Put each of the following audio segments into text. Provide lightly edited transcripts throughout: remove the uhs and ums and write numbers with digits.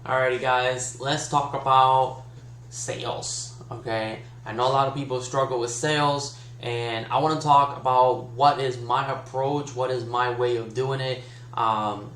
Alrighty guys, let's talk about sales, okay? I know a lot of people struggle with sales, and I want to talk about what is my approach, what is my way of doing it. And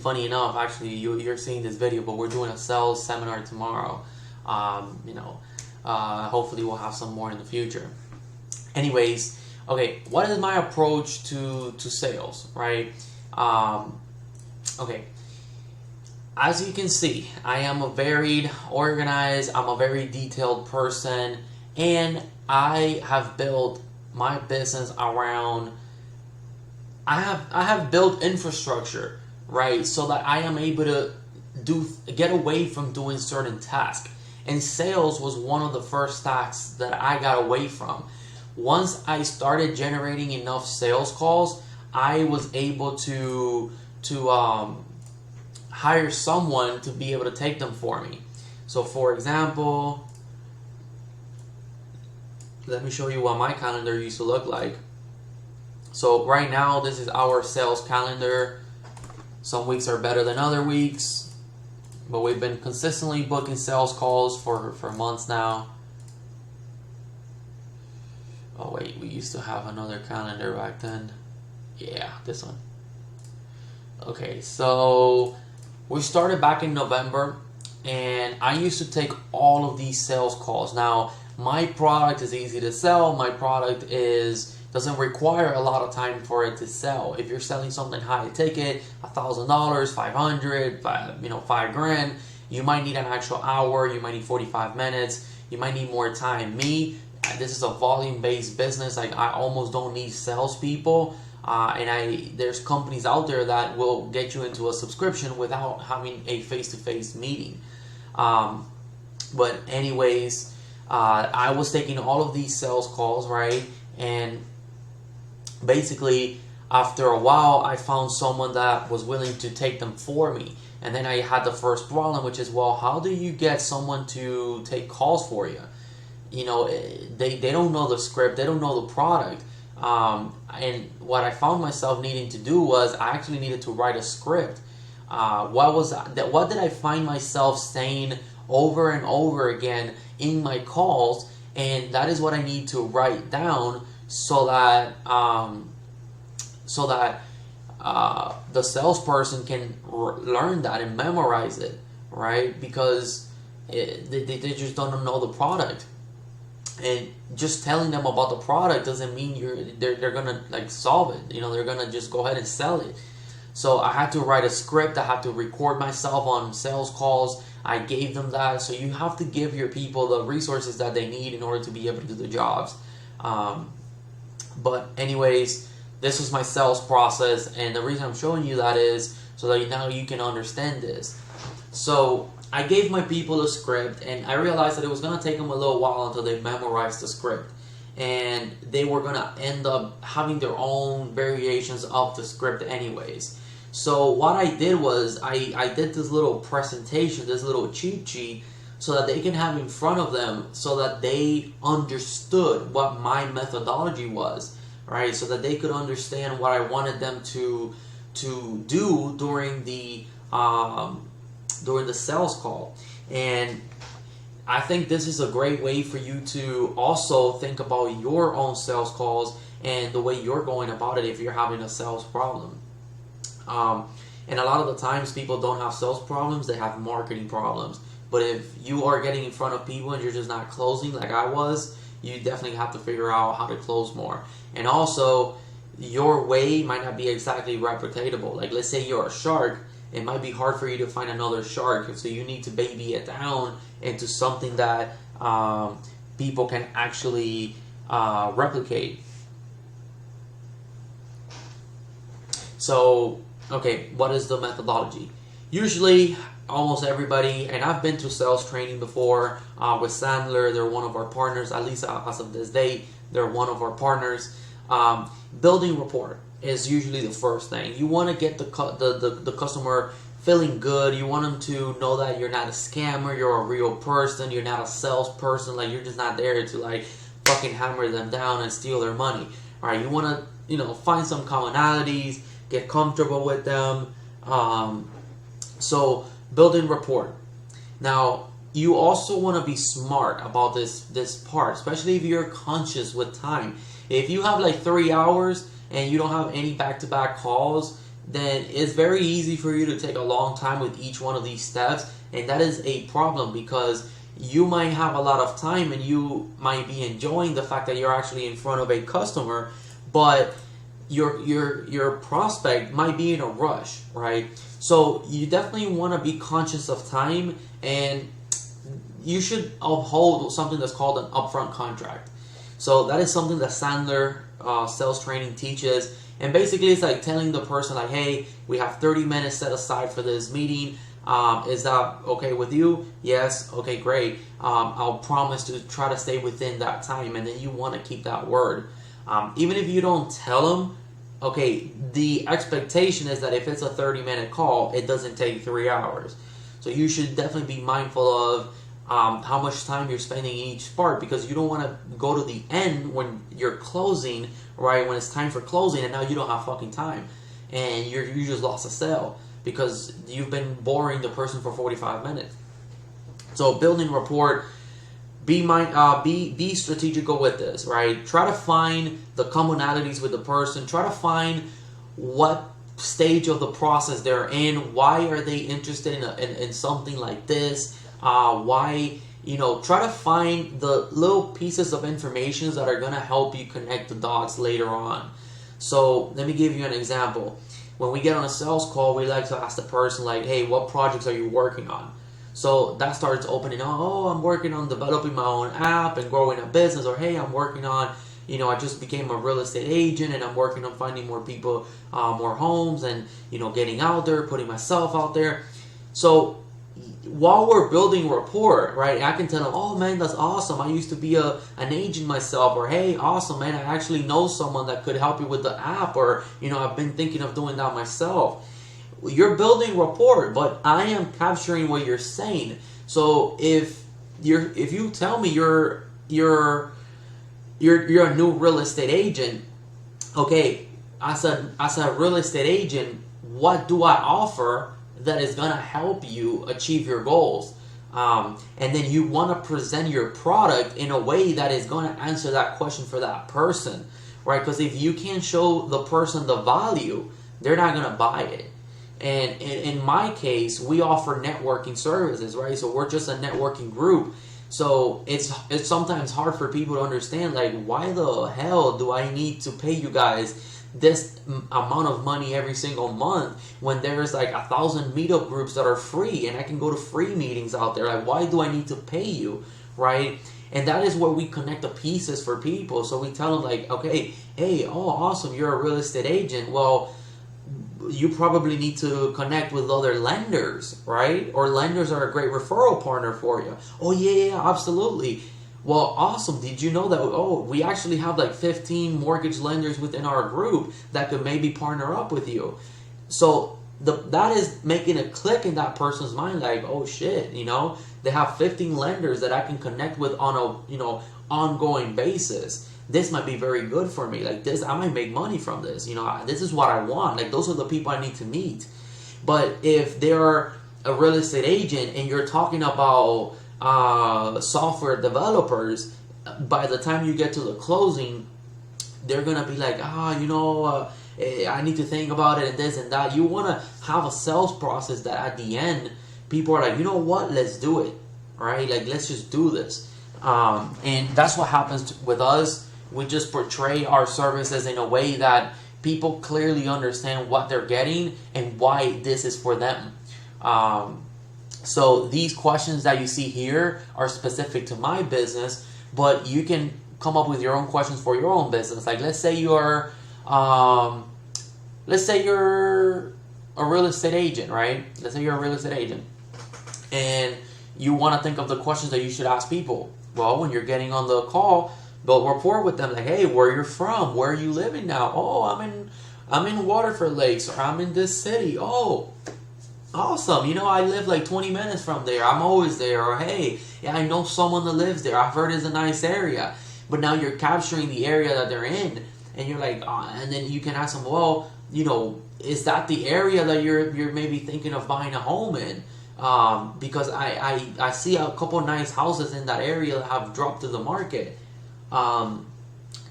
funny enough, actually, you're seeing this video, but we're doing a sales seminar tomorrow. Hopefully we'll have some more in the future. Anyways, okay, what is my approach to sales, right? Okay. As you can see, I am a very organized, I'm a very detailed person, and I have built my business around, I have built infrastructure, right? So that I am able to get away from doing certain tasks. And sales was one of the first tasks that I got away from. Once I started generating enough sales calls, I was able to hire someone to be able to take them for me. So for example, let me show you what my calendar used to look like. So right now, this is our sales calendar. Some weeks are better than other weeks, but we've been consistently booking sales calls for months now. Oh wait, we used to have another calendar back then. Yeah, this one. Okay, so we started back in November, and I used to take all of these sales calls. Now, my product is easy to sell. My product doesn't require a lot of time for it to sell. If you're selling something high ticket, $1,000, 500, $5,000, you might need an actual hour. You might need 45 minutes. You might need more time. This is a volume-based business. Like, I almost don't need salespeople. There's companies out there that will get you into a subscription without having a face-to-face meeting. But anyways, I was taking all of these sales calls, right? And basically, after a while, I found someone that was willing to take them for me. And then I had the first problem, which is, well, how do you get someone to take calls for you? They don't know the script, they don't know the product. And what I found myself needing to do was I actually needed to write a script. What did I find myself saying over and over again in my calls? And that is what I need to write down so that the salesperson can learn that and memorize it, right? Because they just don't know the product. And just telling them about the product doesn't mean they're gonna solve it. They're gonna just go ahead and sell it. So I had to write a script. I had to record myself on sales calls. I gave them that. So you have to give your people the resources that they need in order to be able to do the jobs. But anyways, this was my sales process, and the reason I'm showing you that is so that now you can understand this. So I gave my people a script, and I realized that it was going to take them a little while until they memorized the script. And they were going to end up having their own variations of the script anyways. So what I did was I did this little presentation, this little cheat sheet, so that they can have in front of them so that they understood what my methodology was, right? So that they could understand what I wanted them to do during the sales call. And I think this is a great way for you to also think about your own sales calls and the way you're going about it if you're having a sales problem. And a lot of the times people don't have sales problems, they have marketing problems. But if you are getting in front of people and you're just not closing like I was, you definitely have to figure out how to close more. And also, your way might not be exactly replicatable. Like, let's say you're a shark, it might be hard for you to find another shark, so you need to baby it down into something that people can actually replicate. So, okay, what is the methodology? Usually, almost everybody, and I've been to sales training before with Sandler. They're one of our partners, at least as of this date, they're one of our partners. Building rapport is usually the first thing. You want to get the customer feeling good. You want them to know that you're not a scammer, you're a real person, you're not a salesperson, like you're just not there to fucking hammer them down and steal their money. All right, you want to find some commonalities, get comfortable with them. So building rapport. Now, you also want to be smart about this part, especially if you're conscious with time. If you have like 3 hours and you don't have any back-to-back calls, then it's very easy for you to take a long time with each one of these steps, and that is a problem because you might have a lot of time and you might be enjoying the fact that you're actually in front of a customer, but your prospect might be in a rush, right? So you definitely want to be conscious of time, and you should uphold something that's called an upfront contract. So that is something that Sandler sales training teaches, and basically it's like telling the person like, hey, we have 30 minutes set aside for this meeting. Is that okay with you? Yes. Okay, great. I'll promise to try to stay within that time, and then you want to keep that word. Even if you don't tell them, okay, the expectation is that if it's a 30-minute call, it doesn't take 3 hours. So you should definitely be mindful of how much time you're spending in each part, because you don't want to go to the end when you're closing, right? When it's time for closing, and now you don't have fucking time, and you just lost a sale because you've been boring the person for 45 minutes. So building rapport. Be strategical with this, right? Try to find the commonalities with the person. Try to find what stage of the process they're in. Why are they interested in something like this? Why, try to find the little pieces of information that are going to help you connect the dots later on. So let me give you an example. When we get on a sales call, we like to ask the person like, hey, what projects are you working on? So that starts opening up. Oh, I'm working on developing my own app and growing a business. Or, hey, I'm working on, I just became a real estate agent and I'm working on finding more people, more homes, and, getting out there, putting myself out there. So while we're building rapport, right, I can tell them, oh, man, that's awesome. I used to be an agent myself. Or, hey, awesome, man, I actually know someone that could help you with the app. Or, I've been thinking of doing that myself. You're building rapport, but I am capturing what you're saying. So if you tell me you're a new real estate agent, okay, as a real estate agent, what do I offer that is gonna help you achieve your goals? And then you want to present your product in a way that is going to answer that question for that person, right? Because if you can't show the person the value, they're not gonna buy it. And in my case, we offer networking services, right? So we're just a networking group. So it's sometimes hard for people to understand, like, why the hell do I need to pay you guys this amount of money every single month when there's like 1,000 meetup groups that are free and I can go to free meetings out there? Like, why do I need to pay you, right? And that is where we connect the pieces for people. So we tell them like, okay, hey, oh, awesome, you're a real estate agent. Well, you probably need to connect with other lenders, right? Or lenders are a great referral partner for you. Oh, yeah, absolutely. Well, awesome. Did you know that, we actually have like 15 mortgage lenders within our group that could maybe partner up with you. So that is making a click in that person's mind, like, oh shit, they have 15 lenders that I can connect with on a, ongoing basis. This might be very good for me. Like this, I might make money from this. This is what I want. Like those are the people I need to meet. But if they're a real estate agent and you're talking about software developers, by the time you get to the closing, they're gonna be like, I need to think about it and this and that. You want to have a sales process that at the end, people are like, you know what, let's do it, right? Like, let's just do this. And that's what happens with us. We just portray our services in a way that people clearly understand what they're getting and why this is for them. So these questions that you see here are specific to my business, but you can come up with your own questions for your own business. Like, let's say you're a real estate agent, right? Let's say you're a real estate agent, and you want to think of the questions that you should ask people. Well, when you're getting on the call, build rapport with them. Like, hey, where you're from? Where are you living now? Oh, I'm in Waterford Lakes, or I'm in this city. Oh, awesome. I live like 20 minutes from there. I'm always there. Or, hey, yeah, I know someone that lives there. I've heard it's a nice area. But now you're capturing the area that they're in. And you're like, and then you can ask them, well, is that the area that you're maybe thinking of buying a home in? because I see a couple nice houses in that area that have dropped to the market.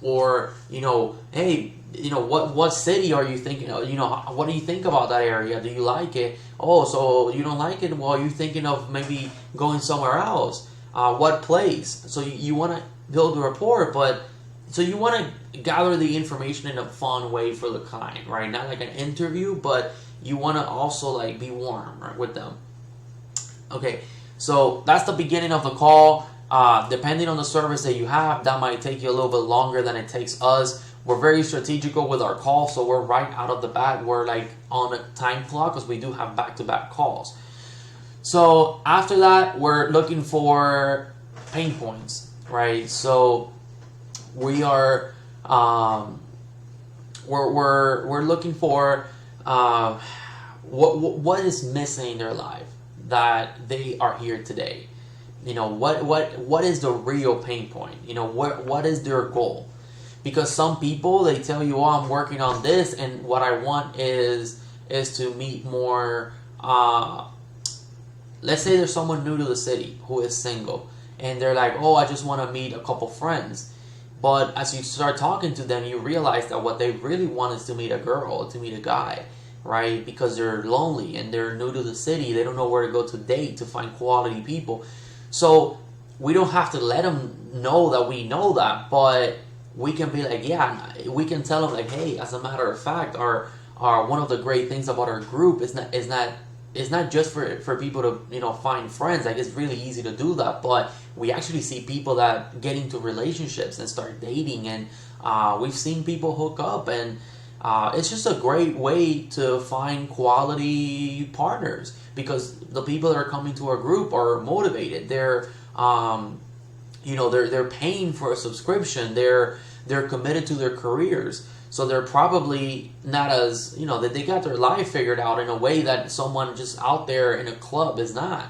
Or, hey, what city are you thinking of? What do you think about that area? Do you like it? Oh, so you don't like it? Well, you're thinking of maybe going somewhere else. What place? So you want to build a rapport, but so you want to gather the information in a fun way for the client, right? Not like an interview, but you want to also like be warm, right, with them. Okay, so that's the beginning of the call. Depending on the service that you have, that might take you a little bit longer than it takes us. We're very strategical with our call, so we're right out of the bat. We're like on a time clock because we do have back-to-back calls. So after that, we're looking for pain points, right? So we are we're looking for what is missing in their life that they are here today. What is the real pain point? What is their goal? Because some people, they tell you, oh, I'm working on this, and what I want is to meet more. Let's say there's someone new to the city who is single, and they're like, oh, I just want to meet a couple friends. But as you start talking to them, you realize that what they really want is to meet a girl, to meet a guy, right? Because they're lonely and they're new to the city. They don't know where to go to date to find quality people. So we don't have to let them know that we know that, but we can be like, yeah, we can tell them like, hey, as a matter of fact, our one of the great things about our group is not just for people to find friends. Like, it's really easy to do that, but we actually see people that get into relationships and start dating, and we've seen people hook up, and it's just a great way to find quality partners because the people that are coming to our group are motivated. They're they're paying for a subscription. They're committed to their careers. So they're probably not as, that they got their life figured out in a way that someone just out there in a club is not.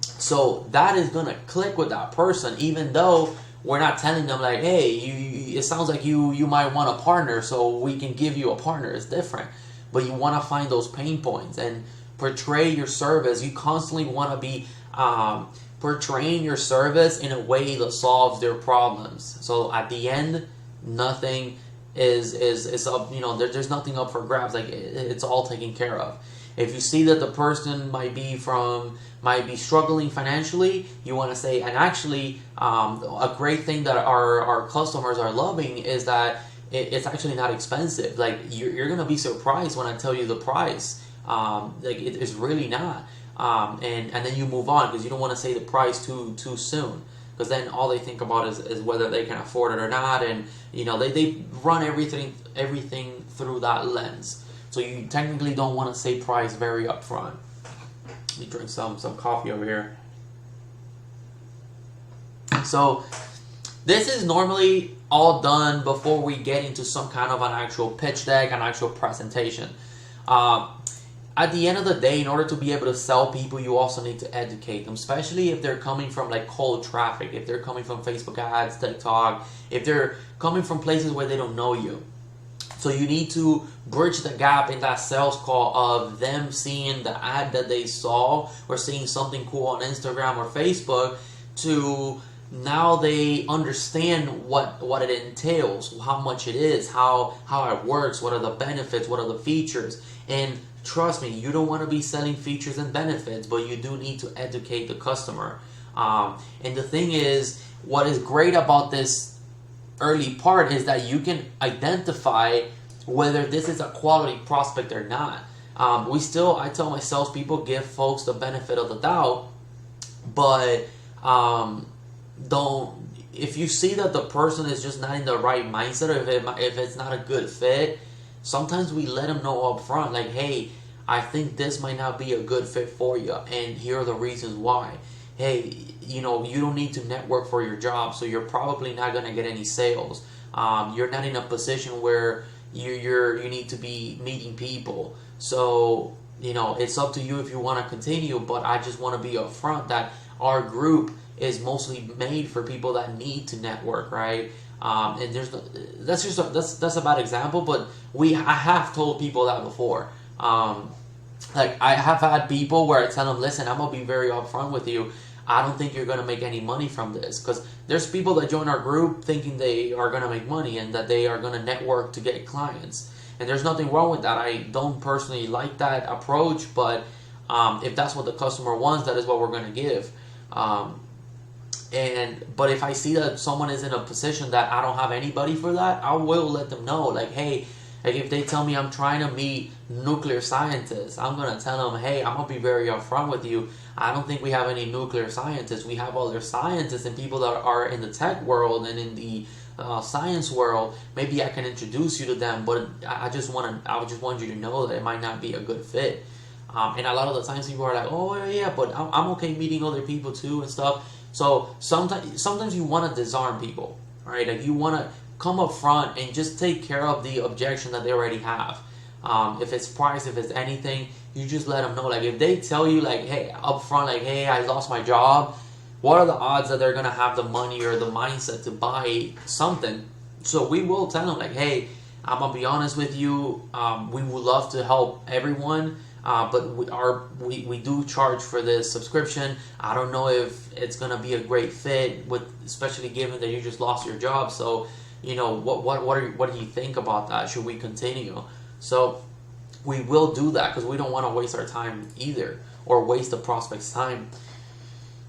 So that is going to click with that person, even though we're not telling them like, hey, it sounds like you might want a partner, so we can give you a partner. It's different. But you want to find those pain points and portray your service. You constantly want to be portraying your service in a way that solves their problems. So at the end, nothing is up. There's nothing up for grabs. Like, it's all taken care of. If you see that the person might be struggling financially, you want to say, and actually, a great thing that our customers are loving is that it's actually not expensive. Like, you're gonna be surprised when I tell you the price. Like, it's really not. And then you move on because you don't want to say the price too soon, because then all they think about is whether they can afford it or not, and they run everything through that lens. So you technically don't want to say price very upfront. Let me drink some coffee over here. So this is normally all done before we get into some kind of an actual pitch deck, an actual presentation. At the end of the day, in order to be able to sell people, you also need to educate them, especially if they're coming from like cold traffic, if they're coming from Facebook ads, TikTok, if they're coming from places where they don't know you. So you need to bridge the gap in that sales call of them seeing the ad that they saw or seeing something cool on Instagram or Facebook to now they understand what it entails, how much it is, how it works, what are the benefits, what are the features. And trust me, you don't want to be selling features and benefits, but you do need to educate the customer. And the thing is, what is great about this early part is that you can identify whether this is a quality prospect or not. I tell my salespeople, give folks the benefit of the doubt, but if you see that the person is just not in the right mindset, or if it's not a good fit, sometimes we let them know up front, like, hey, I think this might not be a good fit for you, and here are the reasons why. Hey, you don't need to network for your job, so you're probably not going to get any sales. You're not in a position where you need to be meeting people. So, it's up to you if you want to continue, but I just want to be upfront that our group is mostly made for people that need to network, right? And that's a bad example, but I have told people that before. Like, I have had people where I tell them, listen, I'm gonna be very upfront with you. I don't think you're gonna make any money from this, because there's people that join our group thinking they are gonna make money and that they are gonna network to get clients. And there's nothing wrong with that. I don't personally like that approach, but if that's what the customer wants, that is what we're gonna give. Um, but if I see that someone is in a position that I don't have anybody for that, I will let them know. Like, hey, like if they tell me I'm trying to meet nuclear scientists, I'm gonna tell them, hey, I'm gonna be very upfront with you. I don't think we have any nuclear scientists. We have other scientists and people that are in the tech world and in the science world. Maybe I can introduce you to them, but I just want you to know that it might not be a good fit. And a lot of the times people are like, oh yeah, but I'm okay meeting other people too and stuff. So sometimes you want to disarm people, right? Like you want to come up front and just take care of the objection that they already have. If it's price, if it's anything, you just let them know. Like if they tell you like, hey, up front, like, hey, I lost my job, what are the odds that they're gonna have the money or the mindset to buy something? So we will tell them like, hey, I'm gonna be honest with you. We would love to help everyone. But we do charge for this subscription. I don't know if it's gonna be a great fit, with especially given that you just lost your job. So, what do you think about that? Should we continue? So, we will do that because we don't want to waste our time either, or waste the prospect's time.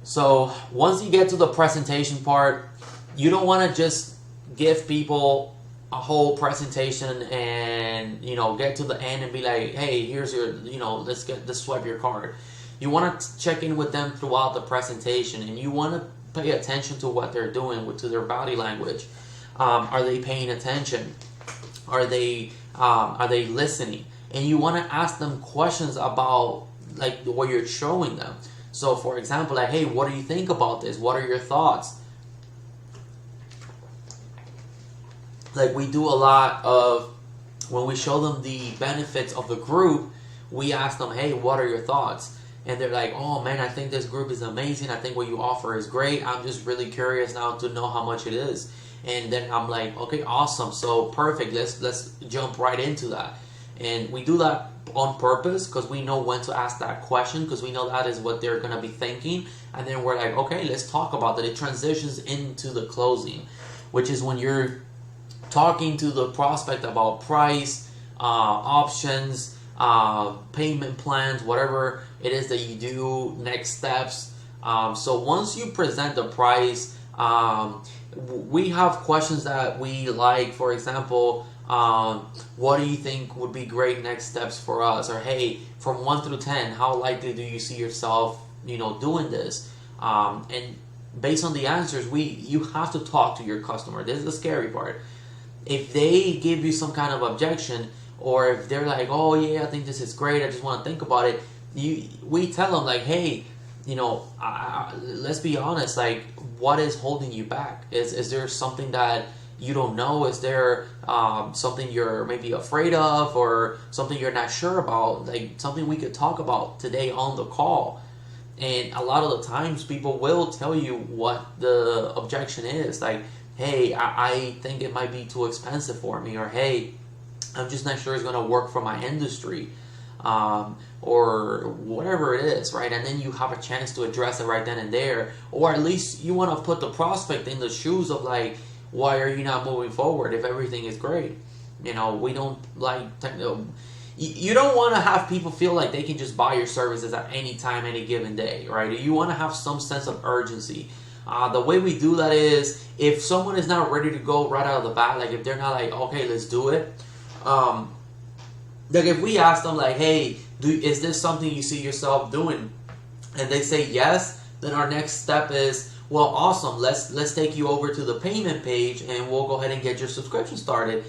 So once you get to the presentation part, you don't want to just give people a whole presentation and get to the end and be like, hey, here's your let's swipe your card. You want to check in with them throughout the presentation, and you want to pay attention to what they're doing, to their body language. Are they paying attention? Are they listening? And you want to ask them questions about like what you're showing them. So for example, like, hey, what do you think about this? What are your thoughts? Like we do a lot of, when we show them the benefits of the group, we ask them, hey, what are your thoughts? And they're like, oh man, I think this group is amazing. I think what you offer is great. I'm just really curious now to know how much it is. And then I'm like, okay, awesome. So perfect. Let's jump right into that. And we do that on purpose because we know when to ask that question, because we know that is what they're going to be thinking. And then we're like, okay, let's talk about that. It transitions into the closing, which is when you're talking to the prospect about price, options, payment plans, whatever it is that you do, next steps. So once you present the price, we have questions that we like. For example, what do you think would be great next steps for us? Or hey, from 1 through 10, how likely do you see yourself, doing this? And based on the answers, you have to talk to your customer. This is the scary part. If they give you some kind of objection, or if they're like, oh yeah, I think this is great, I just want to think about it, we tell them like, hey, let's be honest, like, what is holding you back? Is there something that you don't know? Is there something you're maybe afraid of, or something you're not sure about? Like something we could talk about today on the call. And a lot of the times people will tell you what the objection is. Like, hey, I think it might be too expensive for me, or hey, I'm just not sure it's going to work for my industry, or whatever it is, right? And then you have a chance to address it right then and there, or at least you want to put the prospect in the shoes of like, why are you not moving forward if everything is great? We don't like you don't want to have people feel like they can just buy your services at any time, any given day, right? You want to have some sense of urgency. The way we do that is, if someone is not ready to go right out of the bat, like if they're not like, okay, let's do it. Like if we ask them like, hey, is this something you see yourself doing? And they say yes, then our next step is, well, awesome. Let's take you over to the payment page and we'll go ahead and get your subscription started.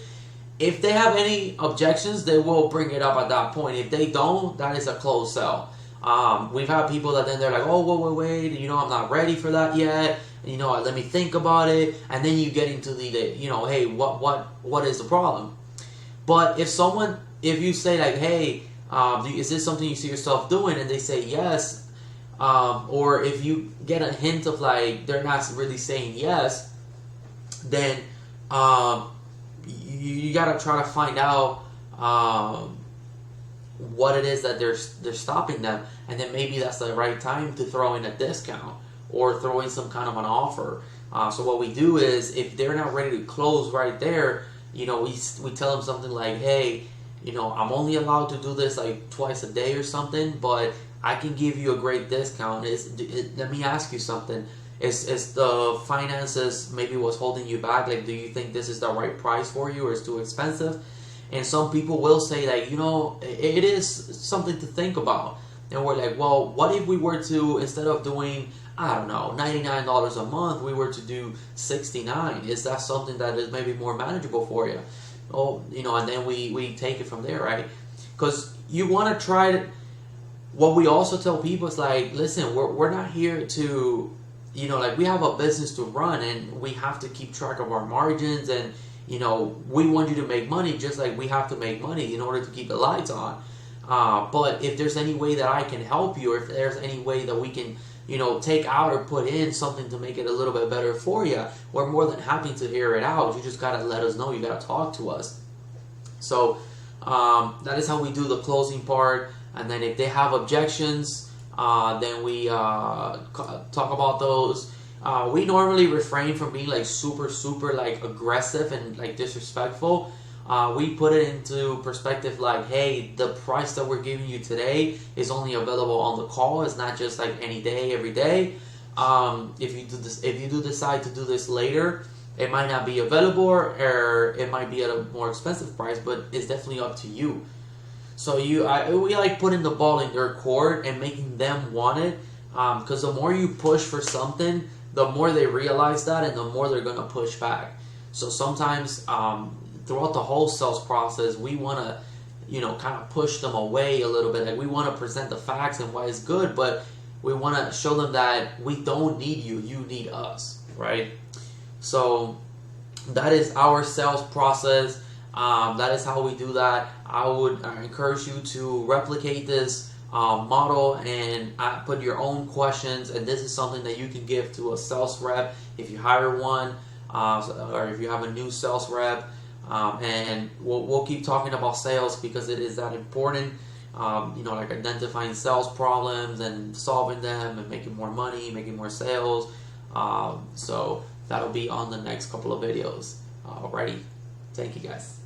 If they have any objections, they will bring it up at that point. If they don't, that is a closed sell. We've had people that then they're like, oh, wait, I'm not ready for that yet. Let me think about it. And then you get into the hey, what is the problem? But if you say like, hey, is this something you see yourself doing? And they say yes. Or if you get a hint of like, they're not really saying yes, then, you gotta try to find out, what it is that they're stopping them, and then maybe that's the right time to throw in a discount or throw in some kind of an offer. So what we do is, if they're not ready to close right there, we tell them something like, hey, I'm only allowed to do this like twice a day or something, but I can give you a great discount. Let me ask you something. Is the finances maybe what's holding you back? Like, do you think this is the right price for you, or it's too expensive? And some people will say that, it is something to think about. And we're like, well, what if we were to, instead of doing, I don't know, $99 a month, we were to do $69? Is that something that is maybe more manageable for you? Oh, and then we take it from there, right? Because you want to try to, what we also tell people is like, listen, we're not here to, like, we have a business to run, and we have to keep track of our margins, and we want you to make money just like we have to make money in order to keep the lights on. But if there's any way that I can help you, or if there's any way that we can, take out or put in something to make it a little bit better for you, we're more than happy to hear it out. You just gotta let us know. You gotta talk to us. So that is how we do the closing part. And then if they have objections, then we talk about those. We normally refrain from being like super like aggressive and like disrespectful. We put it into perspective like, hey, the price that we're giving you today is only available on the call. It's not just like any day, every day. If you do decide to do this later, it might not be available, or it might be at a more expensive price, but it's definitely up to you. So we like putting the ball in their court and making them want it, because the more you push for something, the more they realize that, and the more they're gonna push back. So sometimes throughout the whole sales process, we want to, kind of push them away a little bit. Like, we want to present the facts and why it's good, but we want to show them that we don't need you, you need us, right? So that is our sales process. That is how we do that. I would encourage you to replicate this model and put your own questions. And this is something that you can give to a sales rep if you hire one, or if you have a new sales rep. And we'll keep talking about sales because it is that important. Like identifying sales problems and solving them and making more money, making more sales. So that'll be on the next couple of videos. Alrighty. Thank you guys.